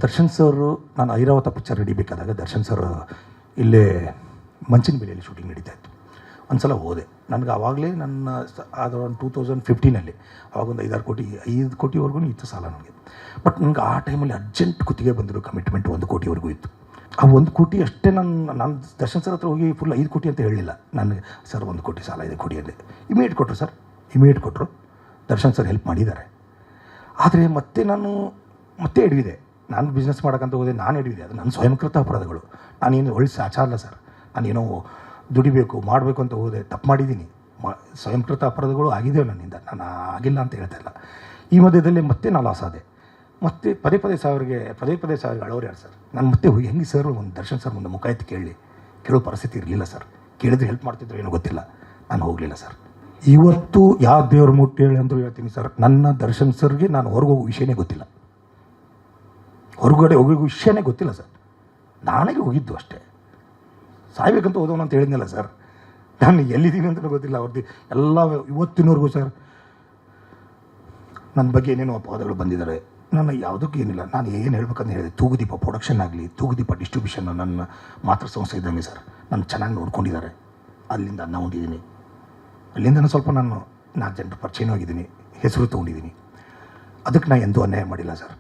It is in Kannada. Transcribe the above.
ದರ್ಶನ್ ಸರ್, ನಾನು ಐರಾವತ ಪಿಕ್ಚರ್ ಹಿಡಿಬೇಕಾದಾಗ ದರ್ಶನ್ ಸರ್ ಇಲ್ಲೇ ಮಂಚಿನ ಬೆಲೆಯಲ್ಲಿ ಶೂಟಿಂಗ್ ನಡೀತಾ ಇತ್ತು. ಒಂದು ಸಲ ಹೋದೆ. ನನಗೆ ಆವಾಗಲೇ ನನ್ನ ಅದು 2015 ಆವಾಗ ಒಂದು 5 ಕೋಟಿವರೆಗೂ ಇತ್ತು ಸಾಲ ನನಗೆ. ಬಟ್ ನನಗೆ ಆ ಟೈಮಲ್ಲಿ ಅರ್ಜೆಂಟ್ ಗುತ್ತಿಗೆ ಬಂದಿರೋ ಕಮಿಟ್ಮೆಂಟ್ 1 ಕೋಟಿವರೆಗೂ ಇತ್ತು. ಆ 1 ಕೋಟಿ ಅಷ್ಟೇ ನಾನು ದರ್ಶನ್ ಸರ್ ಹತ್ರ ಹೋಗಿ ಫುಲ್ 5 ಕೋಟಿ ಅಂತ ಹೇಳಲಿಲ್ಲ. ನನಗೆ ಸರ್ 1 ಕೋಟಿ ಸಾಲ ಇದೆ ಕೊಡಿ ಅಂದೆ. ಇಮಿಡಿಯೇಟ್ ಕೊಟ್ಟರು ಸರ್, ಇಮಿಡಿಯೇಟ್ ಕೊಟ್ಟರು. ದರ್ಶನ್ ಸರ್ ಹೆಲ್ಪ್ ಮಾಡಿದ್ದಾರೆ. ಆದರೆ ಮತ್ತೆ ಹಿಡಿದಿದೆ. ನಾನು ಬಿಸ್ನೆಸ್ ಮಾಡೋಕ್ಕಂತ ಹೋದೆ, ನಾನು ಹಿಡಿದಿದೆ. ಅದು ನನ್ನ ಸ್ವಯಂಕೃತ ಅಪರಾಧಗಳು. ನಾನೇನು ಒಳ್ಳೆ ಆಚಾರ ಅಲ್ಲ ಸರ್. ನಾನೇನೋ ದುಡಿಬೇಕು ಮಾಡಬೇಕು ಅಂತ ಹೋದೆ, ತಪ್ಪು ಮಾಡಿದ್ದೀನಿ. ಸ್ವಯಂಕೃತ ಅಪರಾಧಗಳು ಆಗಿದ್ದೇವೆ ನನ್ನಿಂದ, ನಾನು ಆಗಿಲ್ಲ ಅಂತ ಹೇಳ್ತಾ ಇಲ್ಲ. ಈ ಮಧ್ಯದಲ್ಲಿ ಮತ್ತೆ ನಾನು ಲಾಸ್ ಆದೆ. ಮತ್ತೆ ಪದೇ ಸಾವಿರಿಗೆ ಅಳೋರು ಯಾರು ಸರ್? ನಾನು ಮತ್ತೆ ಹೋಗಿ ಹೆಂಗೆ ಸರ್ ಒಂದು ದರ್ಶನ್ ಸರ್ ಮುಂದೆ ಮುಖ ಎತ್ತಿ ಕೇಳೋ ಪರಿಸ್ಥಿತಿ ಇರಲಿಲ್ಲ ಸರ್. ಕೇಳಿದ್ರೆ ಹೆಲ್ಪ್ ಮಾಡ್ತಿದ್ರು ಏನೋ ಗೊತ್ತಿಲ್ಲ. ನಾನು ಹೋಗಲಿಲ್ಲ ಸರ್. ಇವತ್ತು ಯಾವ ದೇವ್ರ ಮುಟ್ಟಿ ಹೇಳಿ ಅಂದರೂ ಹೇಳ್ತೀನಿ ಸರ್, ನನ್ನ ದರ್ಶನ್ ಸರ್ಗೆ ನಾನು ಹೊರಗೆ ಹೋಗೋ ವಿಷಯನೇ ಗೊತ್ತಿಲ್ಲ. ಹೊರಗಡೆ ಹೋಗೋ ವಿಷಯನೇ ಗೊತ್ತಿಲ್ಲ ಸರ್. ನಾನೇ ಹೋಗಿದ್ದು ಅಷ್ಟೇ. ಸಾಯ್ಬೇಕಂತ ಹೋದವನು ಅಂತ ಹೇಳಿದ್ನಲ್ಲ ಸರ್. ನಾನು ಎಲ್ಲಿದ್ದೀನಿ ಅಂತಲೂ ಗೊತ್ತಿಲ್ಲ. ಅವ್ರದ್ದು ಎಲ್ಲ ಇವತ್ತಿನವರೆಗೂ ಸರ್ ನನ್ನ ಬಗ್ಗೆ ಏನೇನೋ ಅಪವಾದಗಳು ಬಂದಿದ್ದಾರೆ. ನಾನು ಯಾವುದಕ್ಕೂ ಏನಿಲ್ಲ. ನಾನು ಏನು ಹೇಳ್ಬೇಕಂತ ಹೇಳಿದೆ, ತೂಗುದೀಪ ಪ್ರೊಡಕ್ಷನ್ ಆಗಲಿ, ತೂಗುದೀಪ ಡಿಸ್ಟ್ರಿಬ್ಯೂಷನ್ ನನ್ನ ಮಾತೃ ಸಂಸ್ಥೆ ಇದ್ದಂಗೆ ಸರ್. ನಾನು ಚೆನ್ನಾಗಿ ನೋಡ್ಕೊಂಡಿದ್ದಾರೆ. ಅಲ್ಲಿಂದ ಅನ್ನ ಹೊಂದಿದ್ದೀನಿ. ಅಲ್ಲಿಂದ ಸ್ವಲ್ಪ ನಾನು 4 ಜನರ ಪರಿಚಯನೂ ಆಗಿದ್ದೀನಿ, ಹೆಸರು ತೊಗೊಂಡಿದ್ದೀನಿ. ಅದಕ್ಕೆ ನಾನು ಎಂದೂ ಅನ್ಯಾಯ ಮಾಡಿಲ್ಲ ಸರ್.